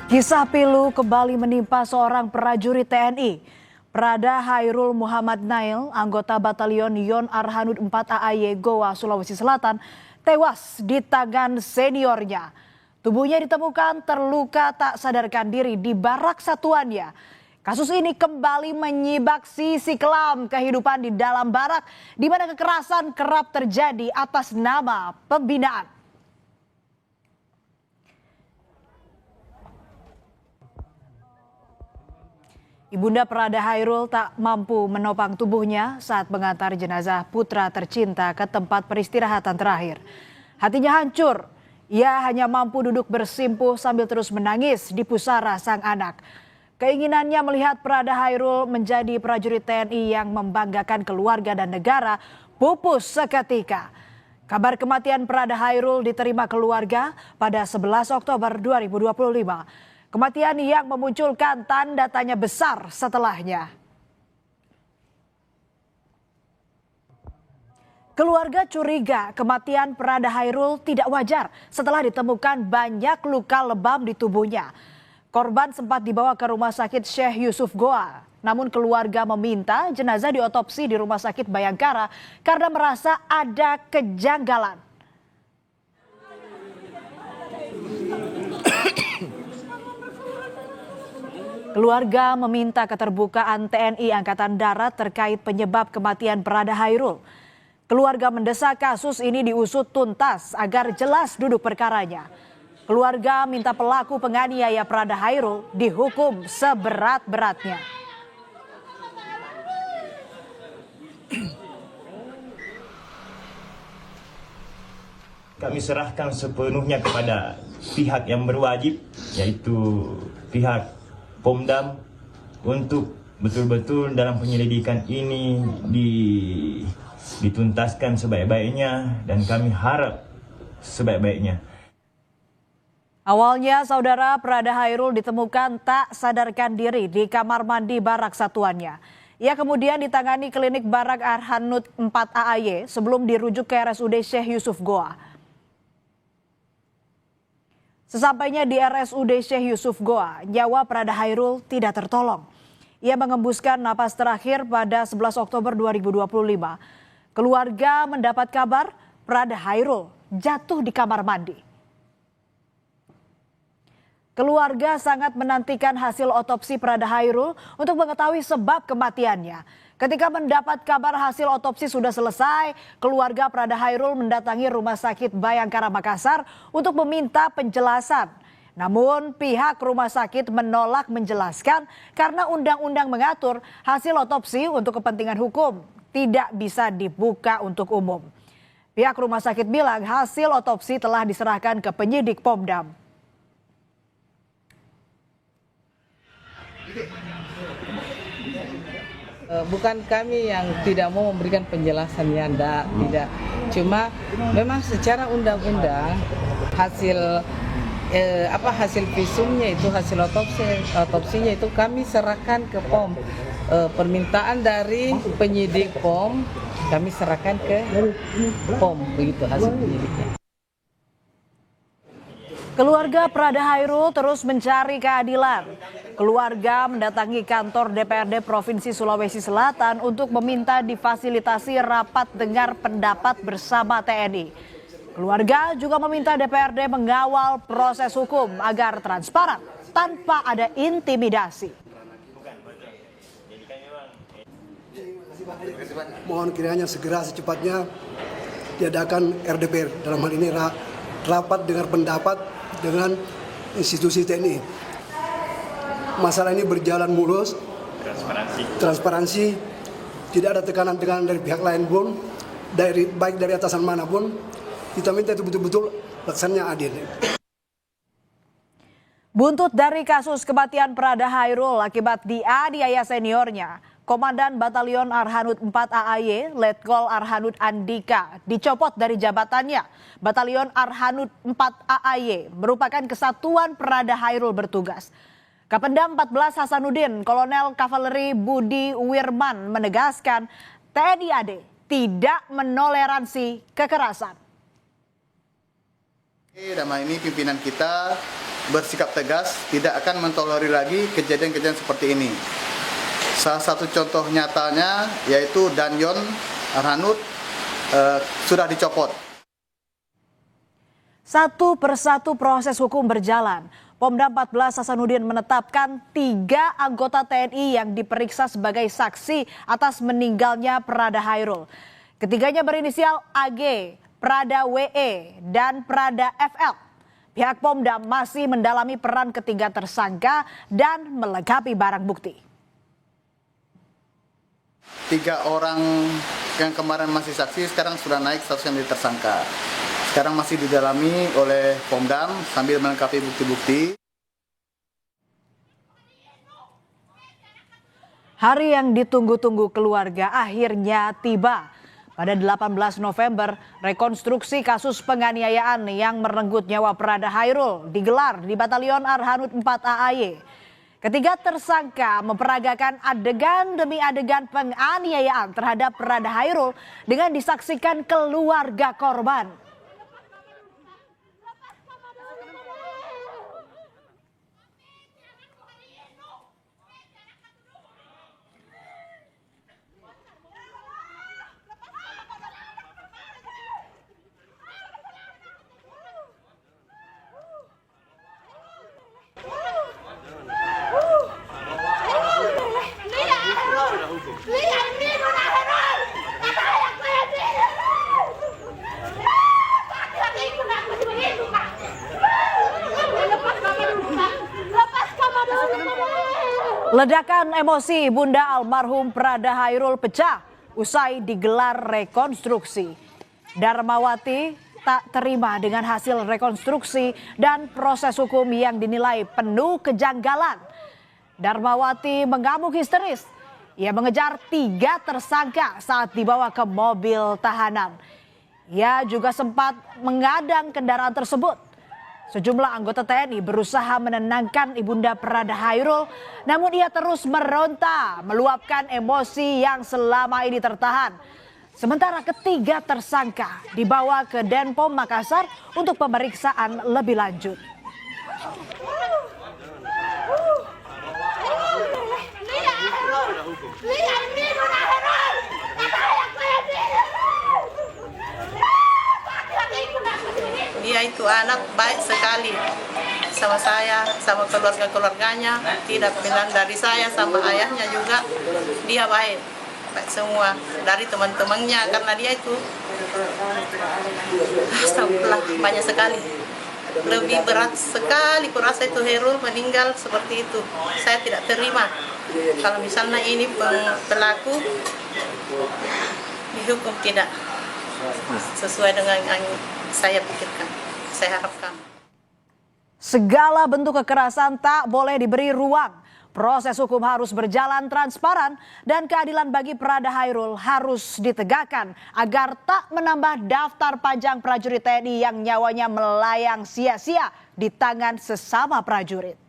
Kisah pilu kembali menimpa seorang prajurit TNI. Prada Hairul Muhammad Nail, anggota Batalion Yon Arhanud 4 AAY Goa, Sulawesi Selatan, tewas di tangan seniornya. Tubuhnya ditemukan terluka tak sadarkan diri di barak satuannya. Kasus ini kembali menyibak sisi kelam kehidupan di dalam barak, di mana kekerasan kerap terjadi atas nama pembinaan. Ibunda Prada Hairul tak mampu menopang tubuhnya saat mengantar jenazah putra tercinta ke tempat peristirahatan terakhir. Hatinya hancur, ia hanya mampu duduk bersimpuh sambil terus menangis di pusara sang anak. Keinginannya melihat Prada Hairul menjadi prajurit TNI yang membanggakan keluarga dan negara pupus seketika. Kabar kematian Prada Hairul diterima keluarga pada 11 Oktober 2025. Kematian yang memunculkan tanda tanya besar setelahnya. Keluarga curiga kematian Prada Hairul tidak wajar setelah ditemukan banyak luka lebam di tubuhnya. Korban sempat dibawa ke Rumah Sakit Syekh Yusuf Goa. Namun keluarga meminta jenazah diotopsi di Rumah Sakit Bayangkara karena merasa ada kejanggalan. Keluarga meminta keterbukaan TNI Angkatan Darat terkait penyebab kematian Prada Hairul. Keluarga mendesak kasus ini diusut tuntas agar jelas duduk perkaranya. Keluarga minta pelaku penganiaya Prada Hairul dihukum seberat-beratnya. Kami serahkan sepenuhnya kepada pihak yang berwajib, yaitu pihak Pomdam, untuk betul-betul dalam penyelidikan ini dituntaskan sebaik-baiknya, dan kami harap sebaik-baiknya. Awalnya saudara Prada Hairul ditemukan tak sadarkan diri di kamar mandi barak satuannya. Ia kemudian ditangani klinik Barak Arhanud 4 AAY sebelum dirujuk ke RSUD Syekh Yusuf Goa. Sesampainya di RSUD Syekh Yusuf Goa, nyawa Prada Hairul tidak tertolong. Ia mengembuskan napas terakhir pada 11 Oktober 2025. Keluarga mendapat kabar Prada Hairul jatuh di kamar mandi. Keluarga sangat menantikan hasil otopsi Prada Hairul untuk mengetahui sebab kematiannya. Ketika mendapat kabar hasil otopsi sudah selesai, keluarga Prada Hairul mendatangi Rumah Sakit Bayangkara Makassar untuk meminta penjelasan. Namun pihak rumah sakit menolak menjelaskan karena undang-undang mengatur hasil otopsi untuk kepentingan hukum tidak bisa dibuka untuk umum. Pihak rumah sakit bilang hasil otopsi telah diserahkan ke penyidik Pomdam. Bukan kami yang tidak mau memberikan penjelasan, ya tidak. Cuma memang secara undang-undang hasil visumnya itu, hasil otopsinya itu kami serahkan ke POM. Permintaan dari penyidik POM kami serahkan ke POM, begitu hasil penyidiknya. Keluarga Prada Hairul terus mencari keadilan. Keluarga mendatangi kantor DPRD Provinsi Sulawesi Selatan untuk meminta difasilitasi rapat dengar pendapat bersama TNI. Keluarga juga meminta DPRD mengawal proses hukum agar transparan tanpa ada intimidasi. Mohon kiranya segera secepatnya diadakan RDPR, dalam hal ini rapat dengar pendapat dengan institusi TNI. Masalah ini berjalan mulus, transparansi, tidak ada tekanan-tekanan dari pihak lain pun, baik dari atasan manapun. Kita minta itu betul-betul laksananya adil. Buntut dari kasus kematian Prada Hairul akibat dianiaya seniornya, Komandan Batalion Arhanud 4 AAY, Letkol Arhanud Andika, dicopot dari jabatannya. Batalion Arhanud 4 AAY merupakan kesatuan Prada Hairul bertugas. Kapendam 14 Hasanuddin, Kolonel Kavaleri Budi Wirman menegaskan TNI AD tidak menoleransi kekerasan. Dalam hal ini pimpinan kita bersikap tegas, tidak akan mentolerir lagi kejadian-kejadian seperti ini. Salah satu contoh nyatanya yaitu Danyon Arhanud sudah dicopot. Satu persatu proses hukum berjalan. Pomda 14 Hasanuddin menetapkan 3 anggota TNI yang diperiksa sebagai saksi atas meninggalnya Prada Hairul. Ketiganya berinisial AG, Prada WE, dan Prada FL. Pihak Pomda masih mendalami peran ketiga tersangka dan melengkapi barang bukti. 3 orang yang kemarin masih saksi sekarang sudah naik statusnya menjadi tersangka. Sekarang masih didalami oleh Pomdam sambil melengkapi bukti-bukti. Hari yang ditunggu-tunggu keluarga akhirnya tiba. Pada 18 November, rekonstruksi kasus penganiayaan yang merenggut nyawa Prada Hairul digelar di Batalion Arhanud 4 AAY. Ketiga tersangka memperagakan adegan demi adegan penganiayaan terhadap Prada Hairul dengan disaksikan keluarga korban. Ledakan emosi Bunda almarhum Prada Hairul pecah usai digelar rekonstruksi. Darmawati tak terima dengan hasil rekonstruksi dan proses hukum yang dinilai penuh kejanggalan. Darmawati mengamuk histeris. Ia mengejar 3 tersangka saat dibawa ke mobil tahanan. Ia juga sempat mengadang kendaraan tersebut. Sejumlah anggota TNI berusaha menenangkan Ibunda Prada Hairul, namun ia terus meronta, meluapkan emosi yang selama ini tertahan. Sementara ketiga tersangka dibawa ke Denpom Makassar untuk pemeriksaan lebih lanjut. Dia itu anak baik sekali sama saya, sama keluarganya, tidak bilang dari saya sama ayahnya juga dia baik semua dari teman-temannya karena dia itu astagfirullah banyak sekali. Lebih berat sekali kurasa itu Hairul meninggal seperti itu. Saya tidak terima kalau misalnya ini pelaku dihukum tidak sesuai dengan yang saya pikirkan, saya harapkan. Segala bentuk kekerasan tak boleh diberi ruang. Proses hukum harus berjalan transparan dan keadilan bagi Prada Hairul harus ditegakkan agar tak menambah daftar panjang prajurit TNI yang nyawanya melayang sia-sia di tangan sesama prajurit.